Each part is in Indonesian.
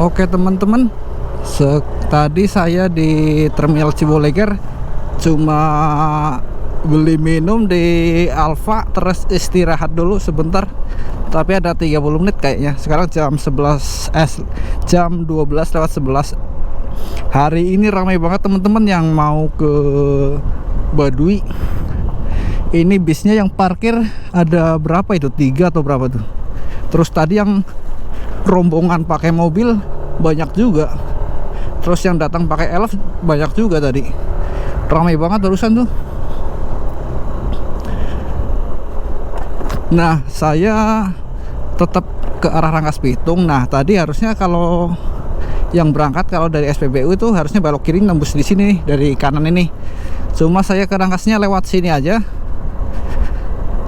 Oke teman-teman, tadi saya di Terminal Ciboleger cuma beli minum di Alfa, terus istirahat dulu sebentar. Tapi ada 30 menit kayaknya. Sekarang jam 11, jam 12:11. Hari ini ramai banget teman-teman yang mau ke Baduy. Ini bisnya yang parkir ada berapa itu? 3 atau berapa tuh? Terus tadi yang rombongan pakai mobil banyak juga. Terus yang datang pakai elf banyak juga tadi. Ramai banget barusan tuh. Nah, saya tetap ke arah Rangkas Bitung. Nah, tadi harusnya kalau yang berangkat kalau dari SPBU itu harusnya belok kiri nembus di sini dari kanan ini. Cuma saya ke Rangkasnya lewat sini aja.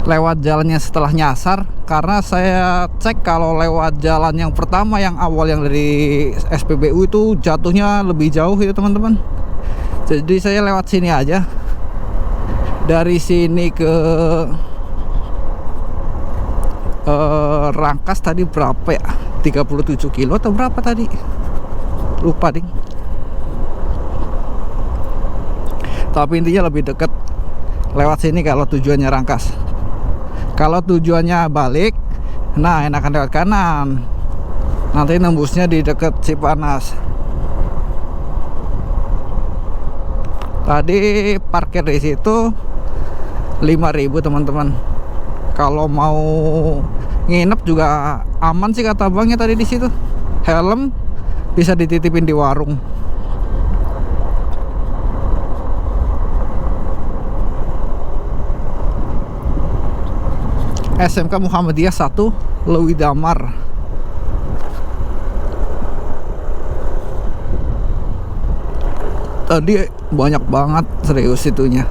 Lewat jalannya setelah nyasar, karena saya cek kalau lewat jalan yang pertama yang awal yang dari SPBU itu jatuhnya lebih jauh itu teman-teman. Jadi saya lewat sini aja. Dari sini ke Rangkas tadi berapa ya? 37 kilo atau berapa tadi? Lupa ding. Tapi intinya lebih dekat lewat sini kalau tujuannya Rangkas. Kalau tujuannya balik, nah enakan lewat kanan. Nanti nembusnya di dekat Cipanas. Tadi parkir di situ 5.000 teman-teman. Kalau mau nginep juga aman sih kata abangnya tadi di situ. Helm bisa dititipin di warung. SMK Muhammadiyah 1 Lewi Damar. Tadi banyak banget serius itunya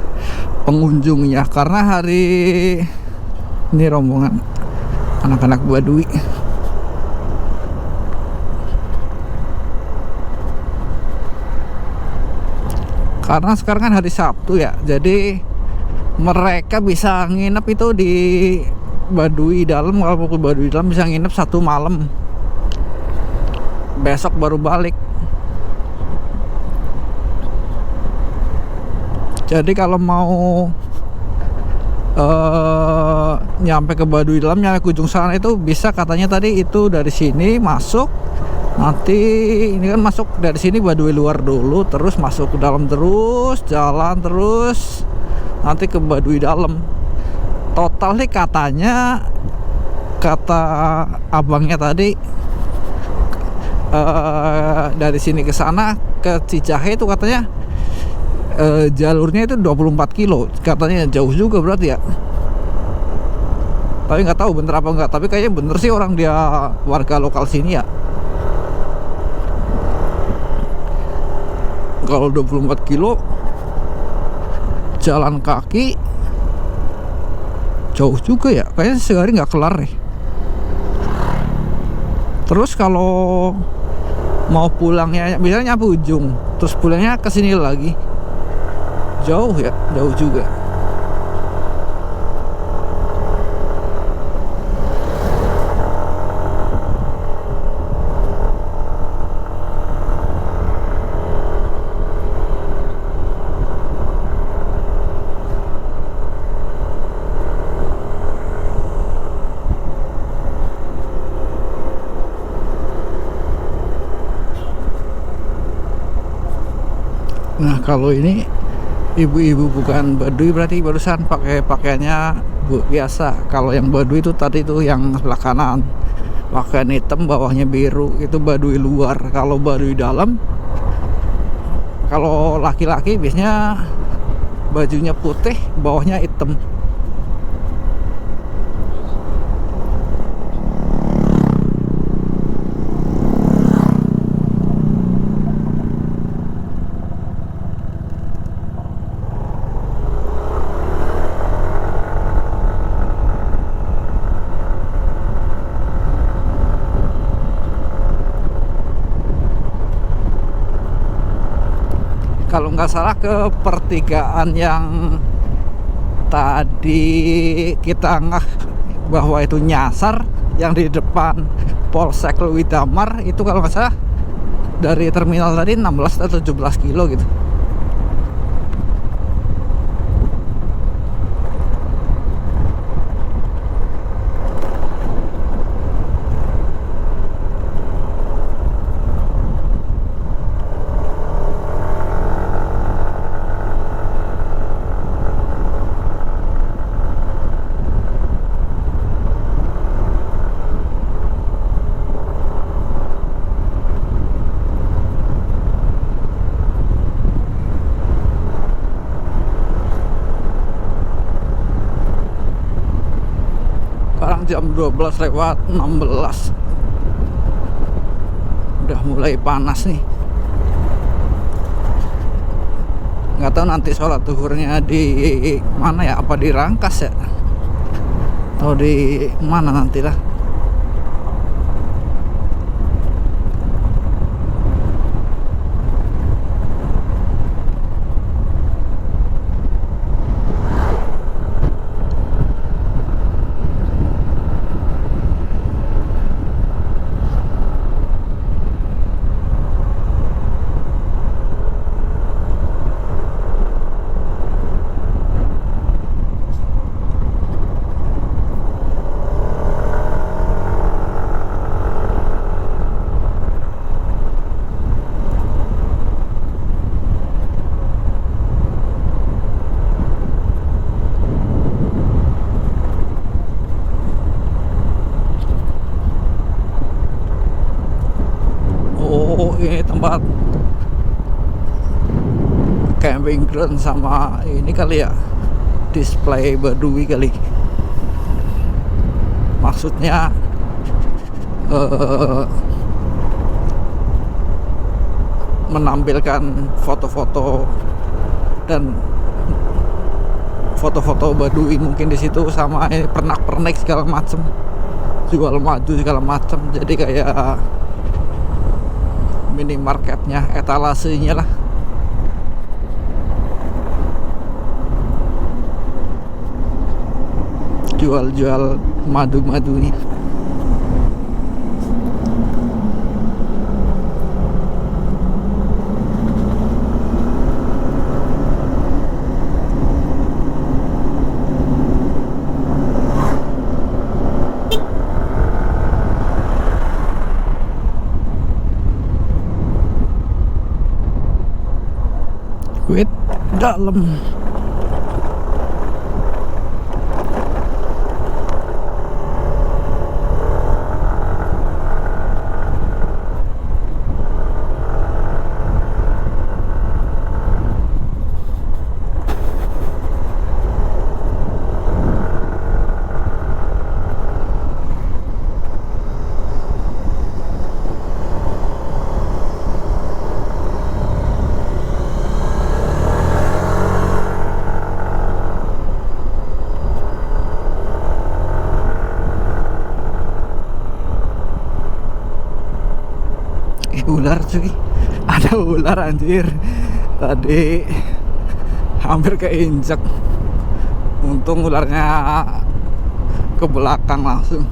pengunjungnya, karena hari ini rombongan anak-anak Baduy. Karena sekarang kan hari Sabtu ya, jadi mereka bisa nginep itu di Baduy dalam. Kalau ke Baduy dalam bisa nginep 1 malam, besok baru balik. Jadi kalau mau nyampe ke Baduy dalam, nyampe ke ujung sana itu bisa katanya tadi itu dari sini masuk. Nanti ini kan masuk dari sini Baduy luar dulu, terus masuk ke dalam, terus jalan terus nanti ke Baduy dalam. Total nih katanya, kata abangnya tadi, dari sini ke sana ke Cicahe itu katanya jalurnya itu 24 kilo. Katanya jauh juga berarti ya. Tapi nggak tahu bener apa enggak. Tapi kayaknya bener sih, orang dia warga lokal sini ya. Kalau 24 kilo jalan kaki jauh juga ya, kayaknya sehari nggak kelar nih. Terus kalau mau pulangnya biasanya nyampe ujung, terus pulangnya ke sini lagi, jauh ya, jauh juga. Nah kalau ini ibu-ibu bukan Baduy berarti barusan pakai pakaiannya biasa. Kalau yang Baduy itu tadi tuh yang sebelah kanan pakaian hitam bawahnya biru, itu Baduy luar. Kalau Baduy dalam, kalau laki-laki biasanya bajunya putih bawahnya hitam. Kalau nggak salah ke pertigaan yang tadi kita ngeh bahwa itu nyasar, yang di depan Polsek Lewi Damar itu kalau nggak salah dari terminal tadi 16 atau 17 kilo gitu. Sekarang jam 12:16. Udah mulai panas nih. Nggak tahu nanti sholat zuhurnya di mana ya? Apa di Rangkas ya? Atau di mana nanti lah? Oh, ini tempat camping ground sama ini kali ya, display Baduy kali. Maksudnya menampilkan foto-foto dan foto-foto Baduy mungkin di situ, sama pernak-pernik segala macem, jual madu segala macem. Jadi kayak minimarketnya, etalasenya lah. Jual-jual madu-madunya. Wait, dalam. Ular cuy, ada ular anjir. Tadi hampir keinjek, untung ularnya ke belakang langsung.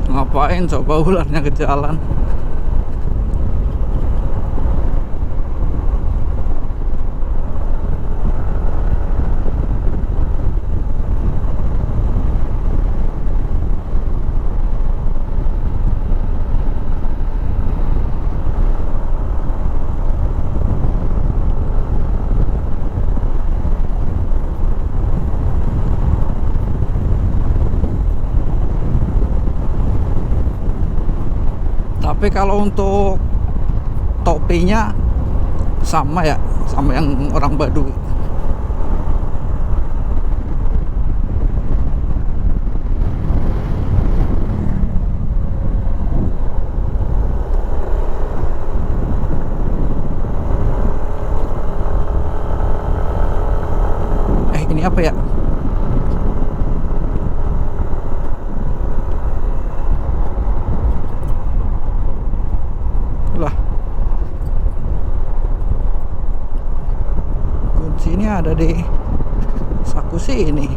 Ngapain coba ularnya ke jalan? Tapi kalau untuk topinya sama ya, sama yang orang Baduy. Ini apa ya? Lah, kuncinya ada di saku sini.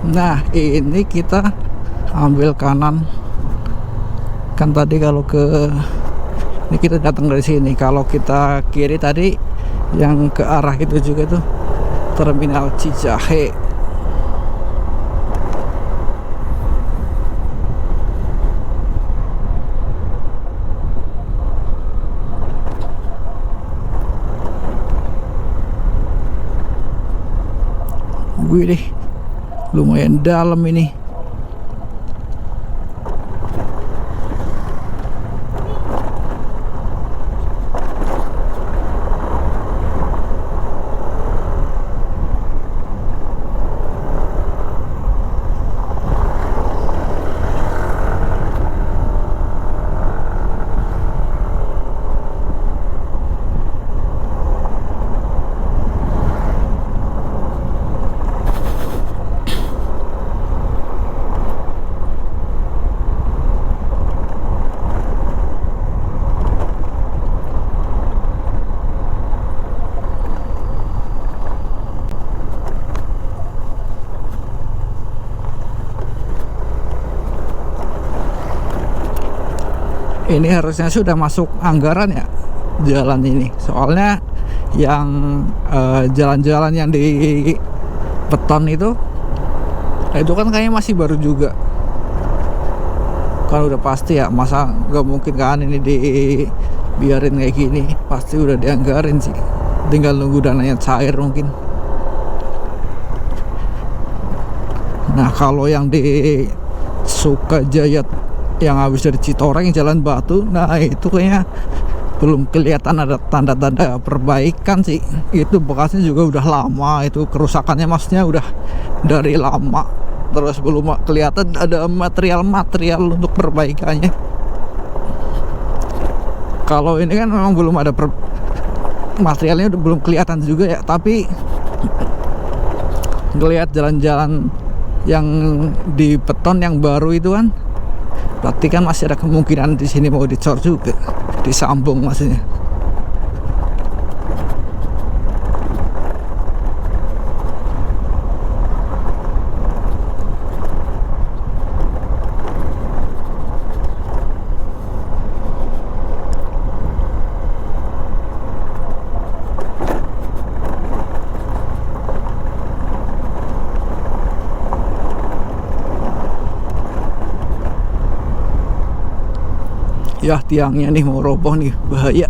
Nah ini kita ambil kanan kan, tadi kalau ke ini kita datang dari sini, kalau kita kiri tadi yang ke arah itu juga tuh Terminal Cicahe. Wih deh, lumayan dalam ini. Ini harusnya sudah masuk anggaran ya jalan ini, soalnya yang jalan-jalan yang di beton itu kan kayaknya masih baru juga kan, udah pasti ya, masa nggak mungkin kan ini dibiarin kayak gini, pasti udah dianggarin sih, tinggal nunggu dananya cair mungkin. Nah kalau yang di Sukajaya yang habis dari Citoreng jalan batu, nah itu kayaknya belum kelihatan ada tanda-tanda perbaikan sih. Itu bekasnya juga udah lama, itu kerusakannya maksudnya udah dari lama, terus belum kelihatan ada material-material untuk perbaikannya. Kalau ini kan memang belum ada materialnya, udah belum kelihatan juga ya, tapi ngelihat jalan-jalan yang di beton yang baru itu kan, berarti kan masih ada kemungkinan di sini mau dicor juga, disambung maksudnya. Ya tiangnya nih mau roboh nih, bahaya.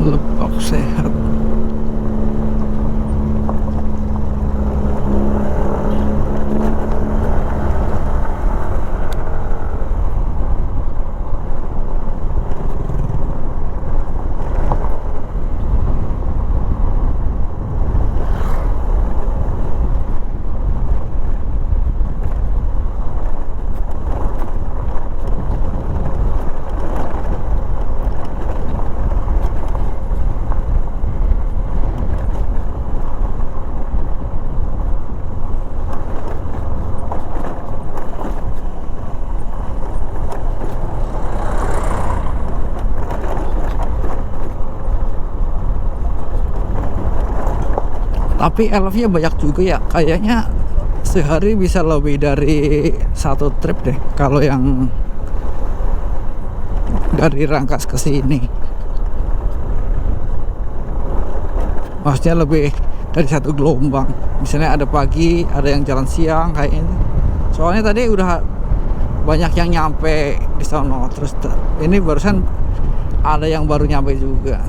Lebak Sehat. Tapi elfnya banyak juga ya, kayaknya sehari bisa lebih dari satu trip deh kalau yang dari Rangkas ke sini. Maksudnya lebih dari satu gelombang, misalnya ada pagi, ada yang jalan siang kayak ini. Soalnya tadi udah banyak yang nyampe di sono, terus ini barusan ada yang baru nyampe juga.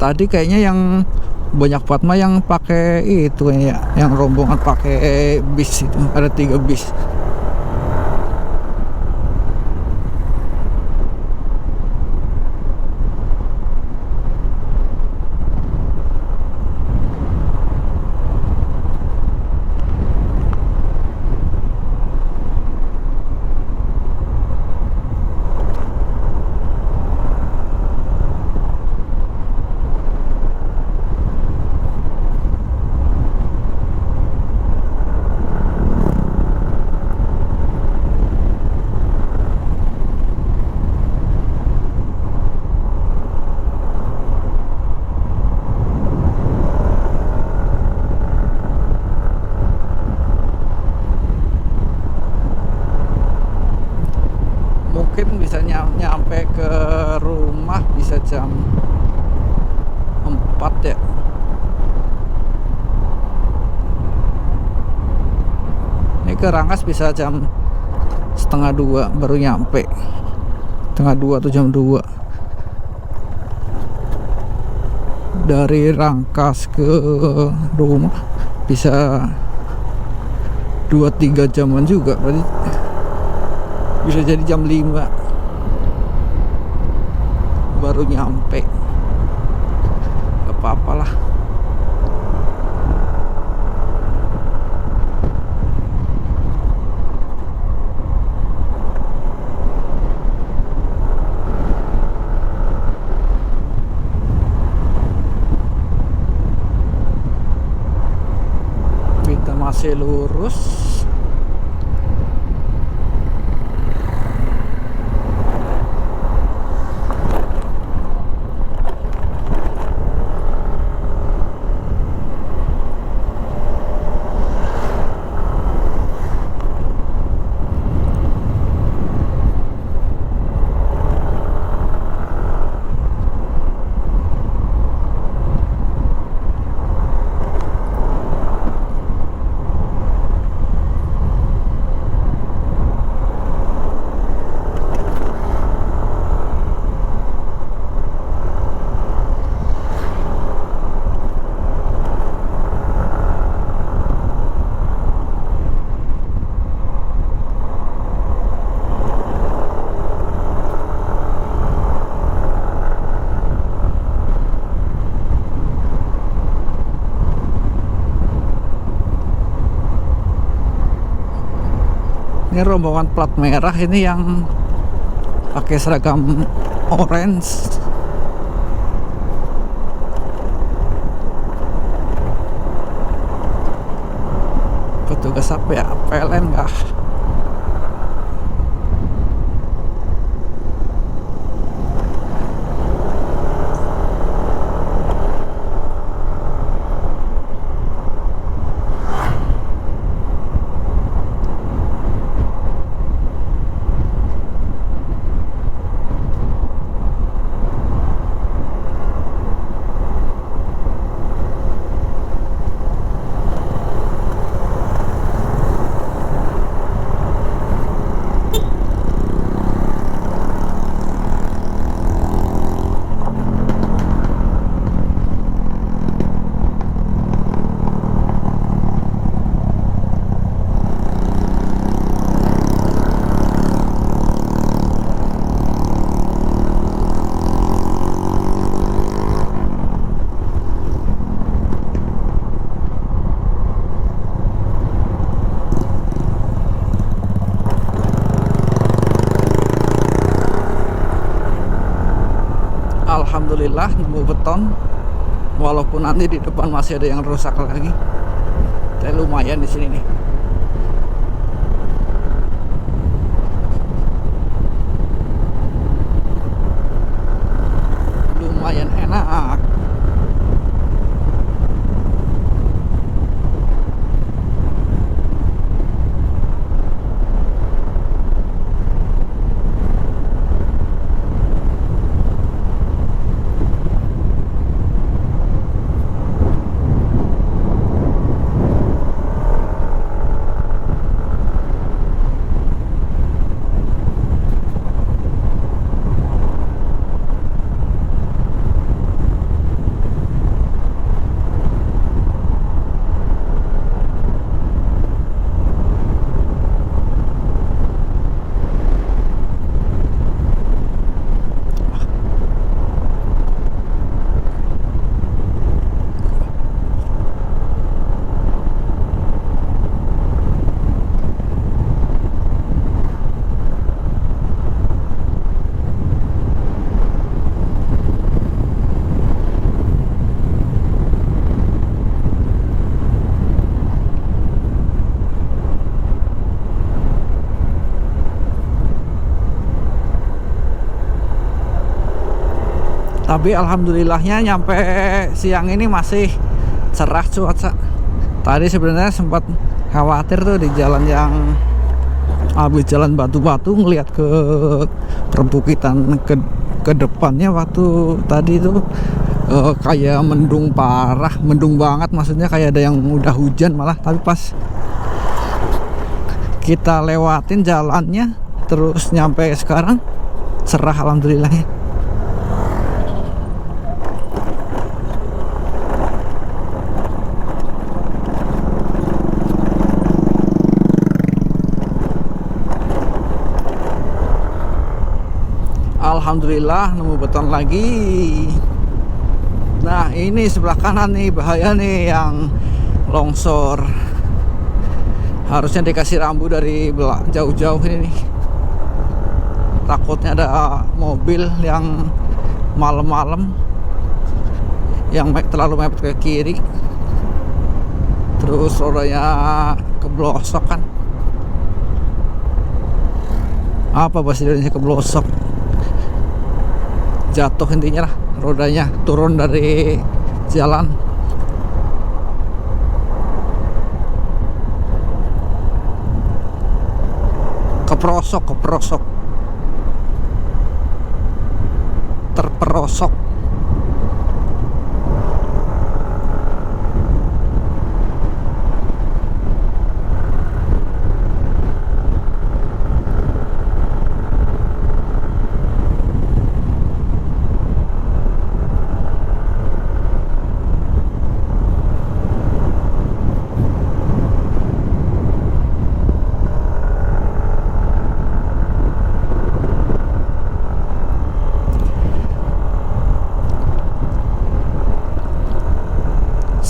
Tadi kayaknya yang banyak Fatma yang pakai itu ya, yang rombongan pakai bis itu, ada 3 bis. rumah bisa jam 4 ya. Ini ke Rangkas bisa jam setengah 2 baru nyampe. Setengah 2 atau jam 2. Dari Rangkas ke rumah bisa 2-3 jaman juga, berarti bisa jadi jam 5 baru nyampe. Gak apa-apa lah. Kita masih lurus. Ini rombongan plat merah ini yang pakai seragam orange. Petugas apa ya? PLN kah? Alhamdulillah nemu beton, walaupun nanti di depan masih ada yang rusak lagi. Tapi lumayan di sini nih. Lumayan enak. Tapi alhamdulillahnya nyampe siang ini masih cerah cuaca. Tadi sebenarnya sempat khawatir tuh di jalan yang habis jalan batu-batu ngelihat ke perbukitan ke ke depannya waktu tadi itu kayak mendung parah, mendung banget, maksudnya kayak ada yang udah hujan malah. Tapi pas kita lewatin jalannya terus nyampe sekarang cerah, alhamdulillah ya. Alhamdulillah nemu beton lagi. Nah ini sebelah kanan nih bahaya nih, yang longsor. Harusnya dikasih rambu dari jauh-jauh ini nih. Takutnya ada mobil yang malam-malam yang terlalu mepet ke kiri, terus rodanya keblosok kan. Apa bahasa Indonesia keblosok? Jatuh intinya lah, rodanya turun dari jalan. Keprosok, terperosok.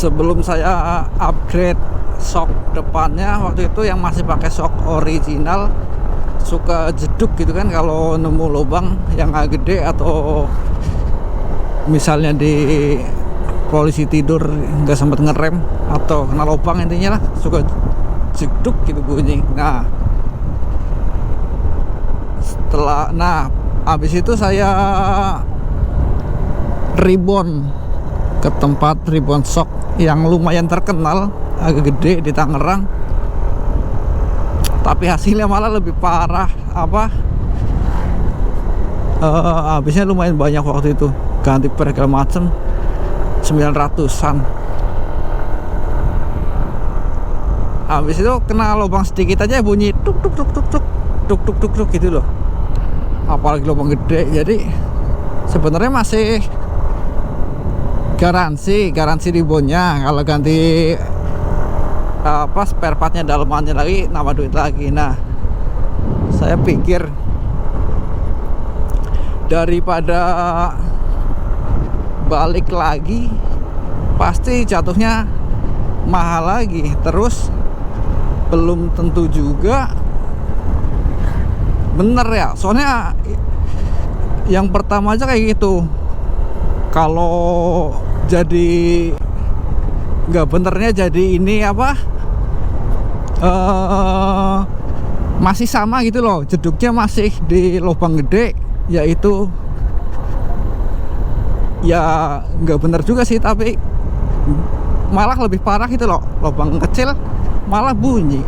Sebelum saya upgrade shock depannya, waktu itu yang masih pakai shock original suka jeduk gitu kan kalau nemu lubang yang agak gede, atau misalnya di polisi tidur nggak sempat ngerem atau kena lubang, intinya lah suka jeduk gitu bunyi. Nah habis itu saya ribon ke tempat ribon shock yang lumayan terkenal, agak gede di Tangerang. Tapi hasilnya malah lebih parah. Habisnya lumayan banyak waktu itu, ganti per segala macem 900-an. Habis itu kena lubang sedikit aja bunyi tuk tuk tuk tuk tuk tuk tuk tuk tuk gitu loh, apalagi lubang gede. Jadi sebenarnya masih garansi ribonnya. Kalau ganti spare partnya dalemannya lagi nambah duit lagi. Nah saya pikir daripada balik lagi pasti jatuhnya mahal lagi, terus belum tentu juga bener ya. Soalnya yang pertama aja kayak gitu, kalau jadi nggak benernya jadi ini masih sama gitu loh, jeduknya masih di lubang gede, yaitu ya nggak bener juga sih, tapi malah lebih parah gitu loh, lubang kecil malah bunyi.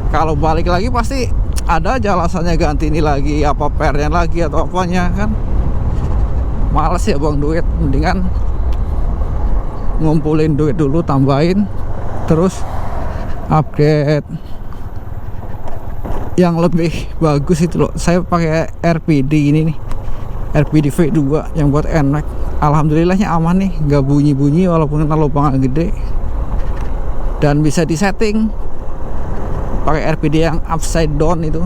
Kalau balik lagi pasti ada aja alasannya, ganti ini lagi, apa pernya lagi atau apanya kan. Males ya buang duit, mendingan ngumpulin duit dulu, tambahin, terus upgrade yang lebih bagus itu loh. Saya pakai RPD ini nih, RPD V2 yang buat NMAX. Alhamdulillahnya aman nih, nggak bunyi-bunyi walaupun kena lubang gede, dan bisa disetting pakai RPD yang upside down itu,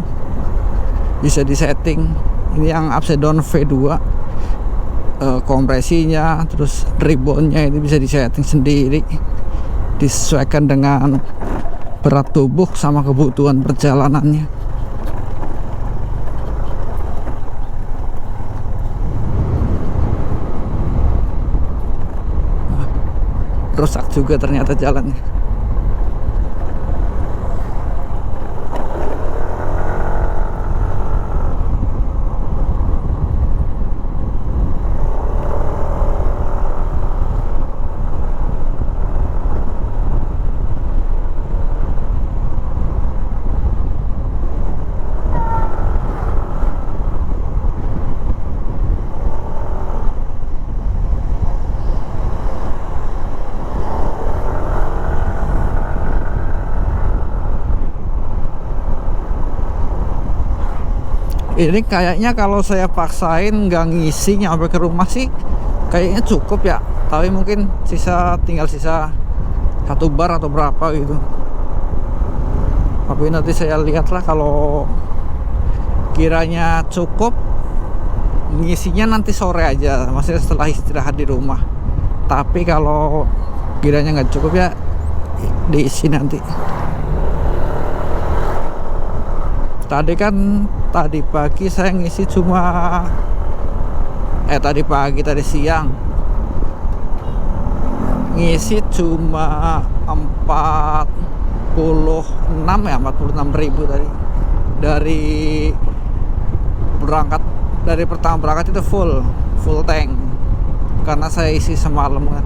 bisa disetting. Ini yang upside down V2, kompresinya terus ribonnya itu bisa disetting sendiri, disesuaikan dengan berat tubuh sama kebutuhan perjalanannya. Rusak juga ternyata jalannya. Ini kayaknya kalau saya paksain nggak ngisi nyampe ke rumah sih kayaknya cukup ya, tapi mungkin tinggal sisa 1 bar atau berapa gitu. Tapi nanti saya lihatlah, kalau kiranya cukup ngisinya nanti sore aja, maksudnya setelah istirahat di rumah. Tapi kalau kiranya nggak cukup ya diisi nanti. Tadi pagi saya ngisi cuma tadi siang ngisi cuma 46.000 tadi. Dari pertama berangkat itu full tank karena saya isi semalam kan.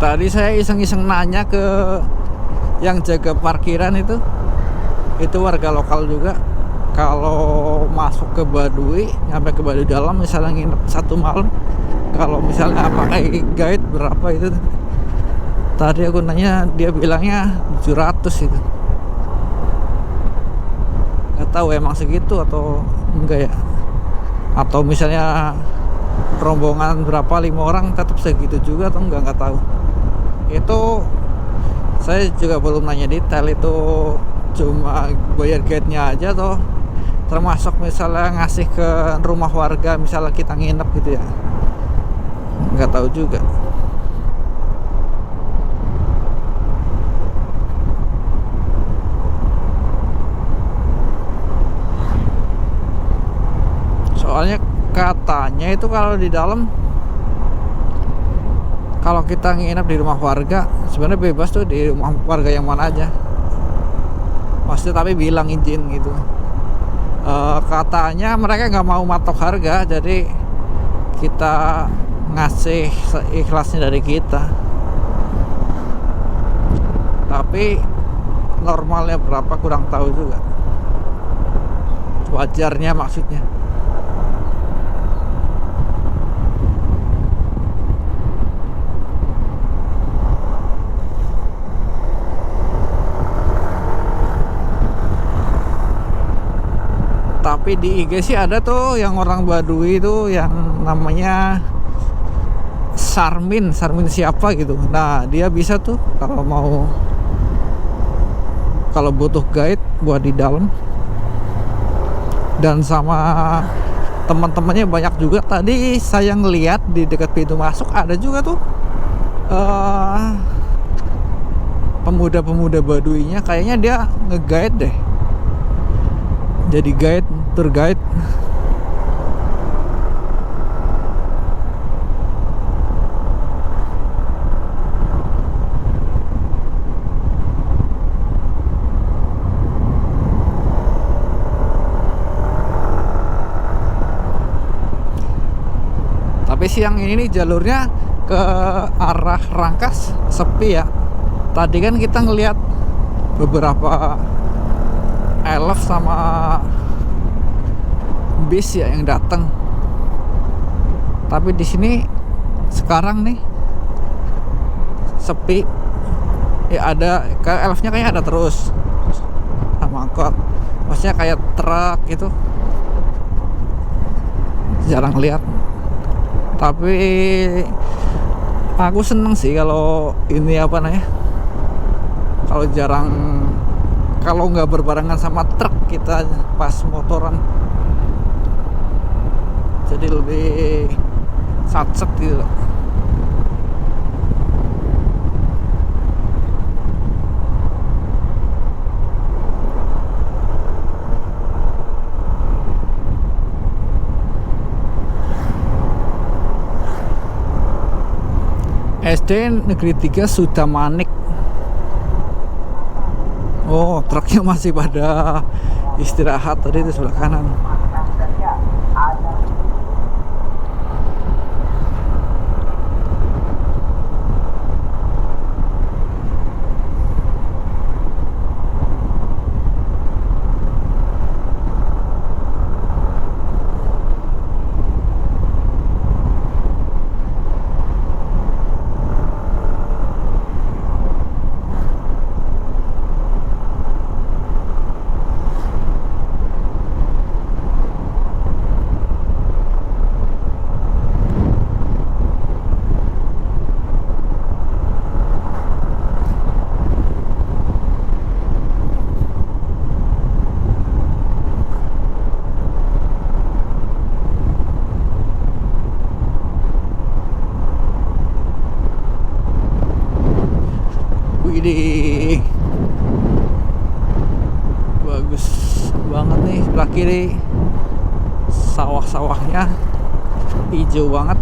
Tadi saya iseng-iseng nanya ke yang jaga parkiran itu warga lokal juga, kalau masuk ke Baduy, nyampe ke Baduy dalam misalnya nginep 1 malam, kalau misalnya pakai guide berapa itu. Tadi aku nanya, dia bilangnya 700 itu. Nggak tahu emang segitu atau enggak ya, atau misalnya rombongan berapa, 5 orang tetap segitu juga atau nggak tahu. Itu saya juga belum nanya detail, itu cuma bayar guide-nya aja atau termasuk misalnya ngasih ke rumah warga misalnya kita nginep gitu ya, nggak tahu juga. Soalnya katanya itu kalau di dalam, kalau kita nginep di rumah warga sebenarnya bebas tuh, di rumah warga yang mana aja, maksudnya tapi bilang izin gitu. Katanya mereka nggak mau matok harga, jadi kita ngasih seikhlasnya dari kita. Tapi normalnya berapa kurang tahu juga, wajarnya maksudnya. Tapi di IG sih ada tuh yang orang Baduy itu yang namanya Sarmin siapa gitu. Nah dia bisa tuh kalau butuh guide buat di dalam, dan sama teman-temannya banyak juga. Tadi saya ngeliat di dekat pintu masuk ada juga tuh pemuda-pemuda Baduynya, kayaknya dia nge-guide deh, jadi tour guide. Tapi siang ini nih jalurnya ke arah Rangkas sepi ya. Tadi kan kita ngelihat beberapa elf sama bis ya yang datang. Tapi di sini sekarang nih sepi. Ya ada, kayak elfnya kayaknya ada terus sama angkot. Maksudnya kayak truk gitu. Jarang lihat. Tapi aku seneng sih kalau ini apa namanya, kalau nggak berbarengan sama truk kita pas motoran, jadi lebih satset gitu loh. SD Negeri 3 Sudamanik. Oh, truknya masih pada istirahat tadi di sebelah kanan. Widih, bagus banget nih sebelah kiri, sawah-sawahnya hijau banget.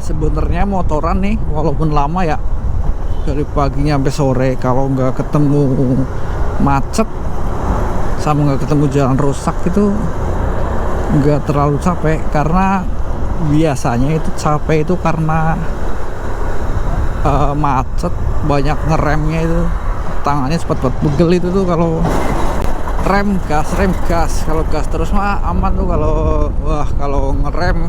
Sebenarnya motoran nih walaupun lama ya, dari paginya sampai sore, kalau nggak ketemu macet sama nggak ketemu jalan rusak itu nggak terlalu capek. Karena biasanya itu capek itu karena macet, banyak ngeremnya, itu tangannya cepat-cepat pegel itu tuh kalau rem gas. Kalau gas terus mah aman tuh. Kalau ngerem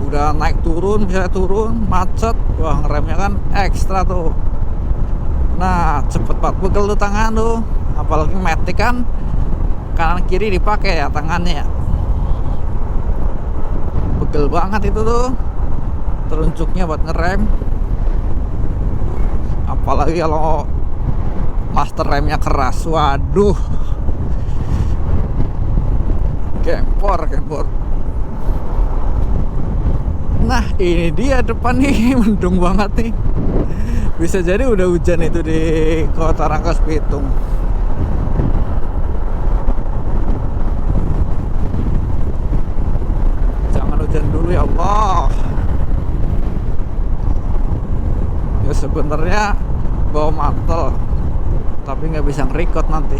udah naik turun, misalnya turun macet, wah ngeremnya kan ekstra tuh. Nah cepet banget pegel tuh tangan tuh, apalagi matic kan kanan kiri dipakai ya tangannya ya, pegel banget itu tuh teruncuknya buat ngerem. Apalagi kalau master remnya keras, waduh, gempor. Nah ini dia depan nih, mendung banget nih. Bisa jadi udah hujan itu di kota Rangkas Bitung. Jangan hujan dulu ya Allah. Ya sebenarnya bawa mantel, tapi nggak bisa nge-record nanti.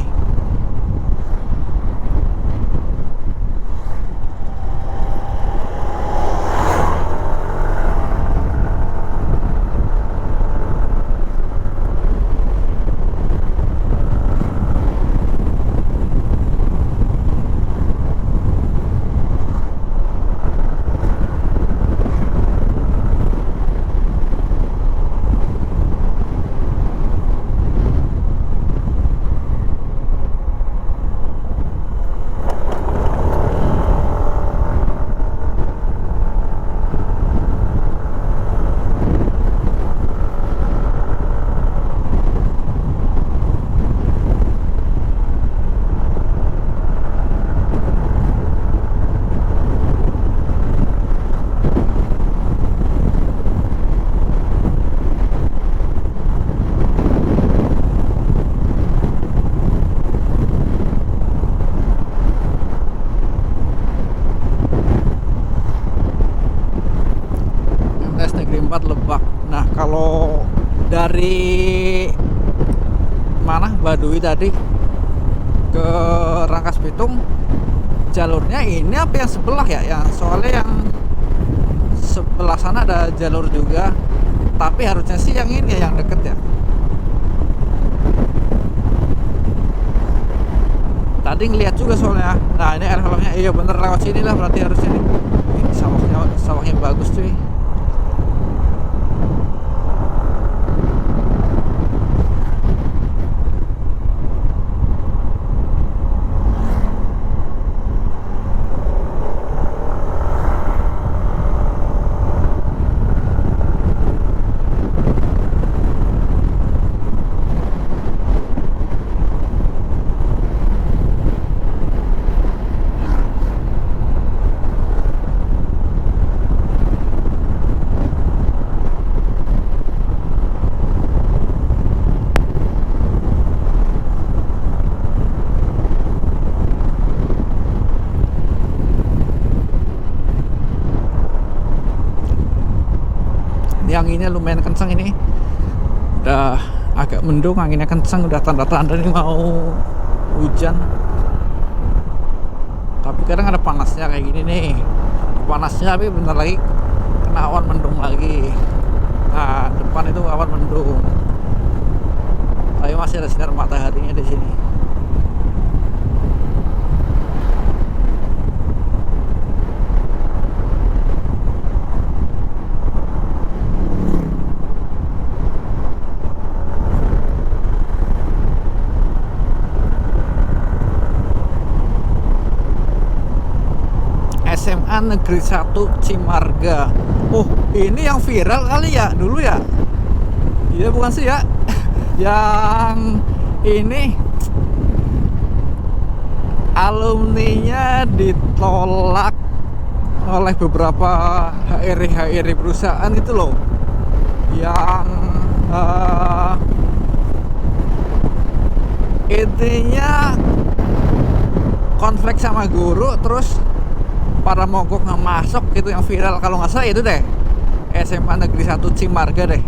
Lebak. Nah kalau dari mana Baduy tadi ke Rangkas Bitung, jalurnya ini apa yang sebelah ya? Soalnya yang sebelah sana ada jalur juga, tapi harusnya sih yang ini ya, yang deket ya. Tadi ngeliat juga soalnya. Nah ini air helmnya, iya bener lewat sini lah, berarti harus ini. Ini sawahnya bagus cuy. Anginnya lumayan kencang ini, udah agak mendung, anginnya kencang, udah tanda-tanda ini mau hujan. tapi kadang ada panasnya kayak gini nih, panasnya tapi bentar lagi kena awan mendung lagi. Nah, depan itu awan mendung, tapi masih ada sinar mataharinya di sini. SMA Negeri 1 Cimarga. Oh, ini yang viral kali ya dulu ya? Iya bukan sih ya? Yang ini alumninya ditolak oleh beberapa HRI perusahaan itu loh, yang intinya konflik sama guru, terus para mogok nggak masuk gitu. Yang viral kalau nggak salah itu deh, SMA Negeri 1 Cimarga deh.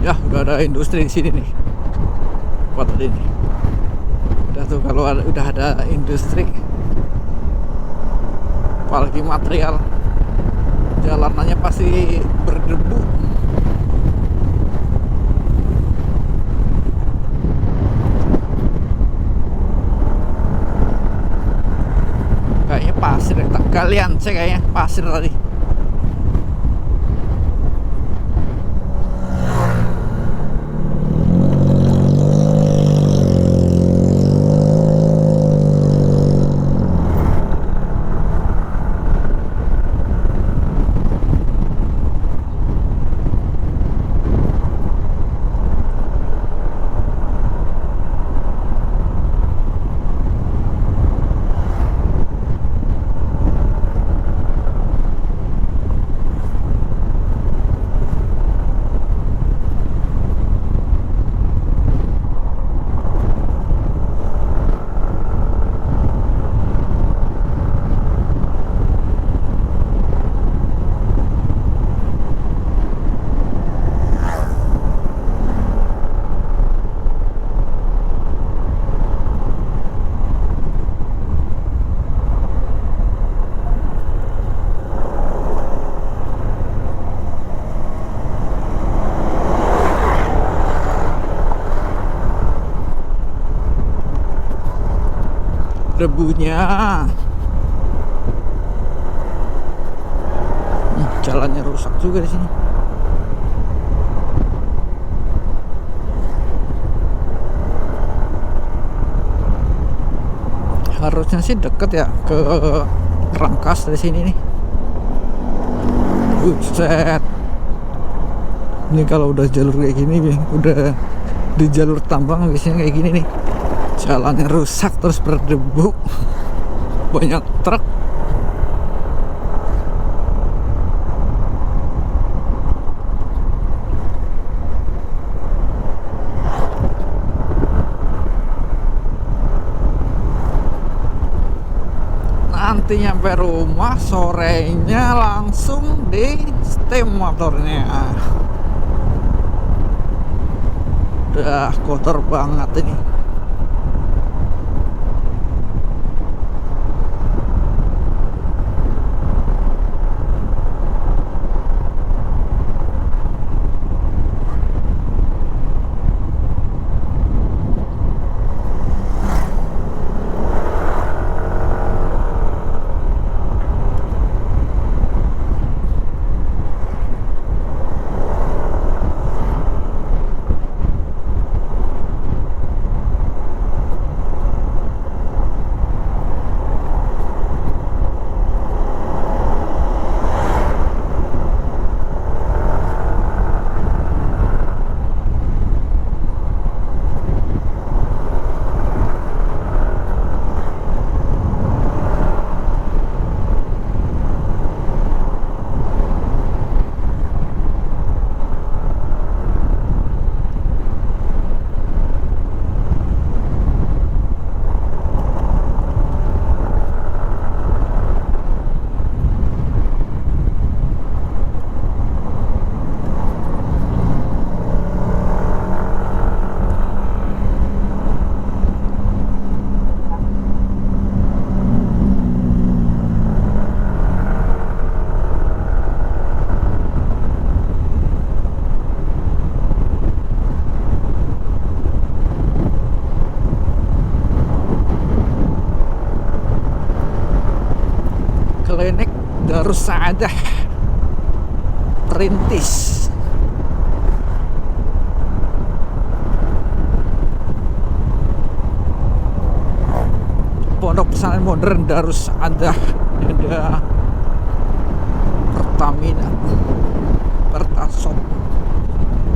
Ya udah ada industri di sini nih, kota ini. Udah tuh kalau udah ada industri, apalagi material, jalanannya pasti berdebu. Kayaknya pasir ya, galian cek kayaknya pasir tadi. Debunya. Jalannya rusak juga di sini. Harusnya sih deket ya ke Rangkas dari sini nih. Buset. Ini kalau udah jalur kayak gini, udah di jalur tambang biasanya kayak gini nih. Jalannya rusak terus berdebu, banyak truk. Nanti nyampe rumah sorenya langsung di stem motornya. Udah kotor banget ini. Adah Perintis. Pondok Pesantren Modern Darus Adah. Ada Pertamina,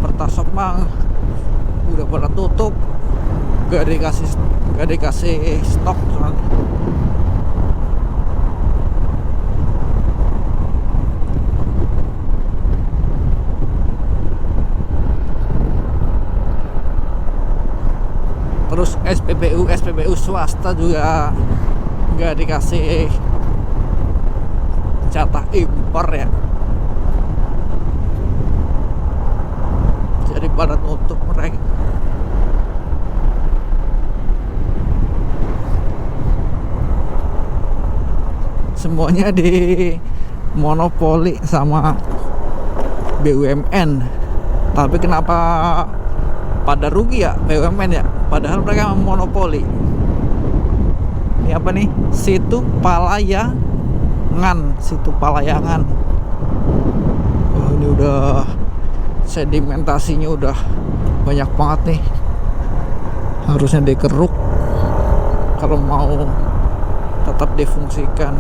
Pertasop mah udah pada tutup, gak dikasih stok soalnya. Terus SPBU swasta juga nggak dikasih jatah impor ya, jadi pada nutup mereka. Semuanya di monopoli sama BUMN. Tapi kenapa pada rugi ya BUMN ya, padahal mereka monopoli. Ini apa nih, Situ Palayangan. Oh, ini udah sedimentasinya udah banyak banget nih, harusnya dikeruk kalau mau tetap difungsikan.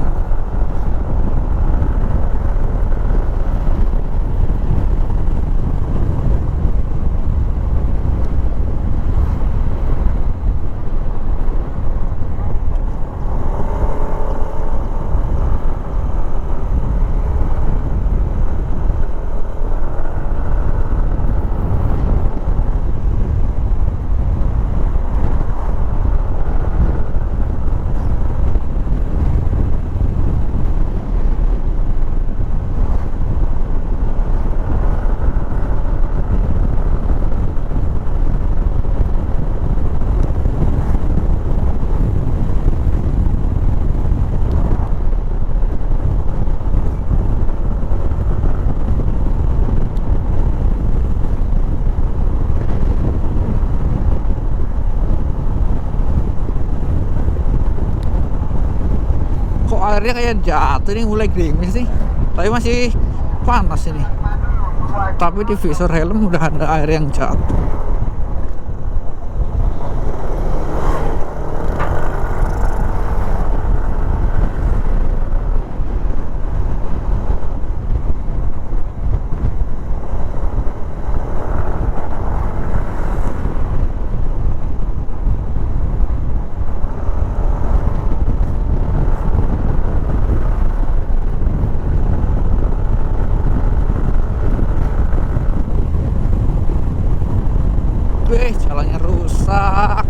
Airnya kayak jatuh nih, mulai gerimis nih, tapi masih panas ini. Tapi di visor helm udah ada air yang jatuh. Jalannya rusak.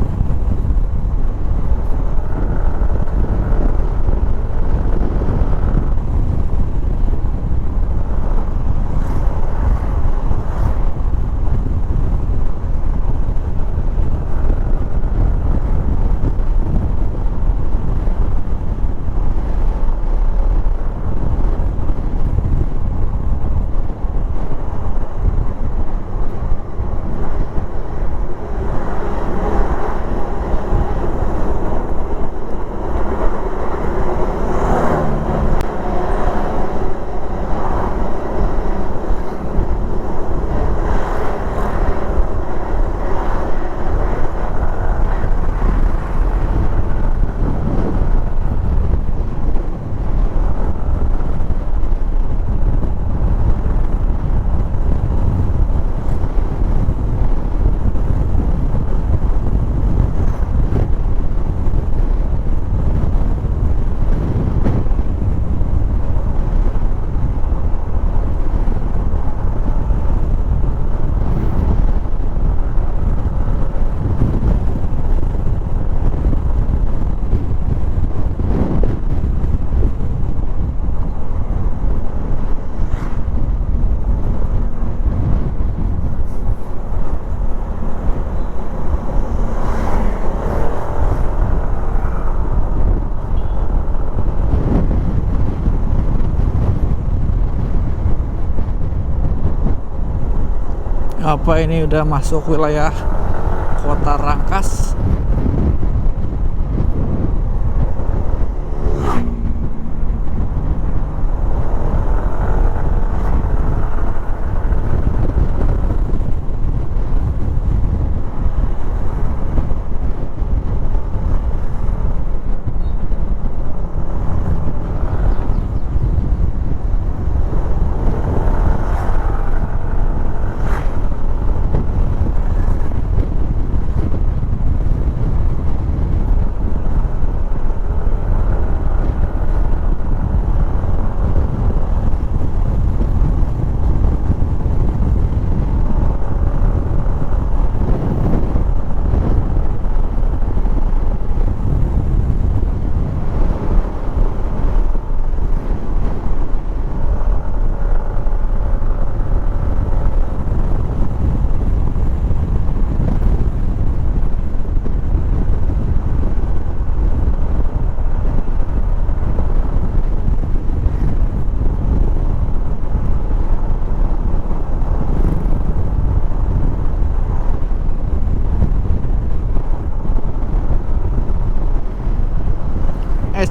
Apa ini udah masuk wilayah Kota Rangkas.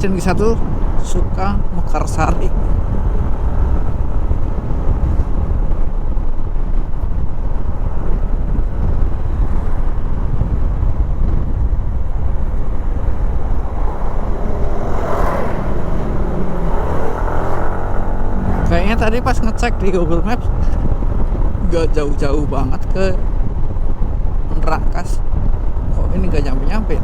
tinggi 1 Suka Mekarsari. Kayaknya tadi pas ngecek di Google Maps gak jauh-jauh banget ke Rangkas. Kok ini gak nyampe-nyampe?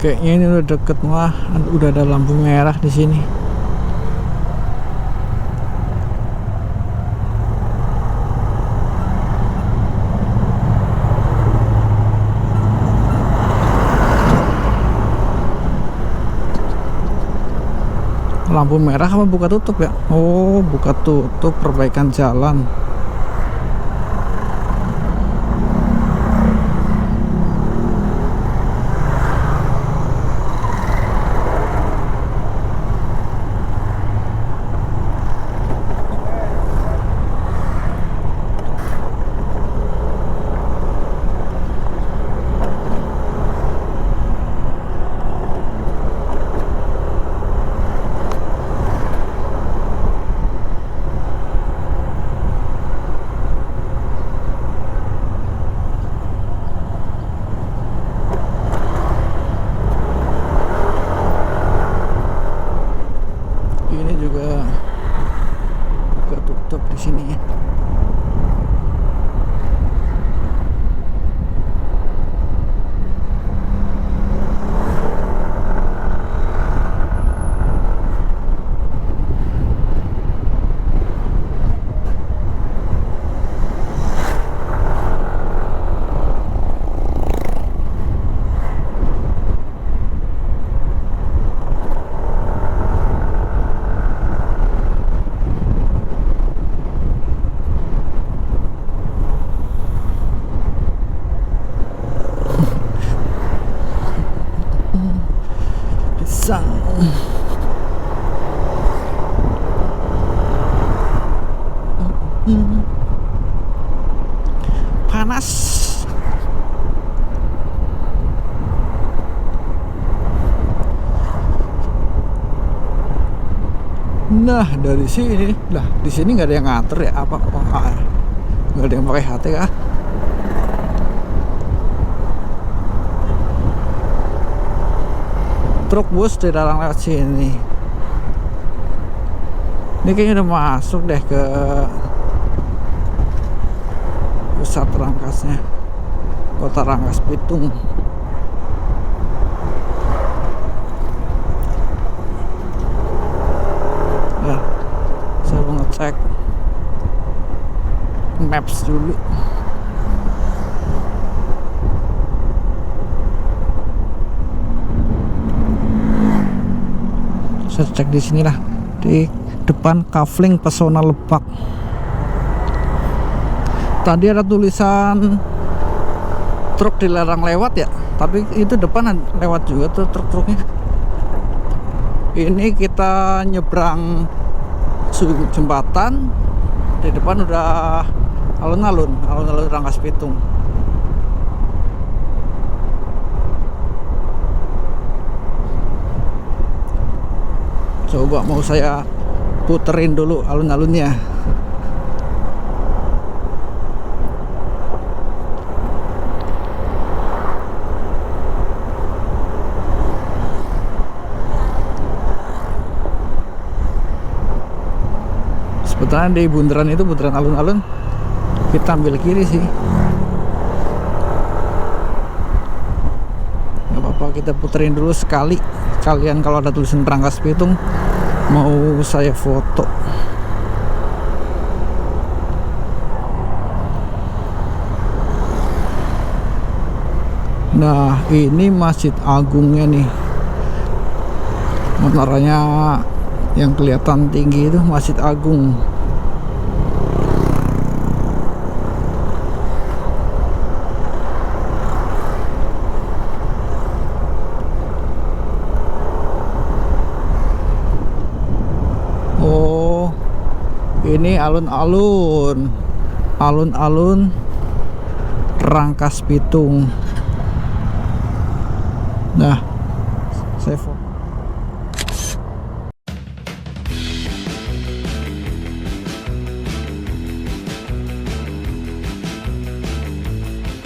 Kayaknya ini udah deket, wah, udah ada lampu merah di sini. Lampu merah apa buka tutup ya? Oh, buka tutup, perbaikan jalan. Ini juga ketutup di sini ya. Pisang. Panas. Nah, dari sini lah, di sini nggak ada yang ngatur ya, apa nggak ada yang pakai HT kah? Truk bus dilarang lewat sini. Ini kayaknya udah masuk deh ke pusat Rangkasnya, kota Rangkas Bitung. Ya, saya mau ngecek maps dulu. Saya cek di sinilah, di depan Kafling Pesona Lebak. Tadi ada tulisan truk dilarang lewat ya, tapi itu depan lewat juga tuh truk-truknya. Ini kita nyebrang jembatan, di depan udah alun-alun Rangkas Bitung. Coba mau saya puterin dulu alun-alunnya. Sebetulnya di bundaran itu, bundaran alun-alun, kita ambil kiri sih, nggak apa-apa. Apa kita puterin dulu sekali, kalian kalau ada tulisan Rangkas Bitung mau saya foto. Nah, ini Masjid Agungnya nih, menaranya yang kelihatan tinggi itu Masjid Agung. Oh, ini alun-alun Rangkas Bitung. Nah, saya foto.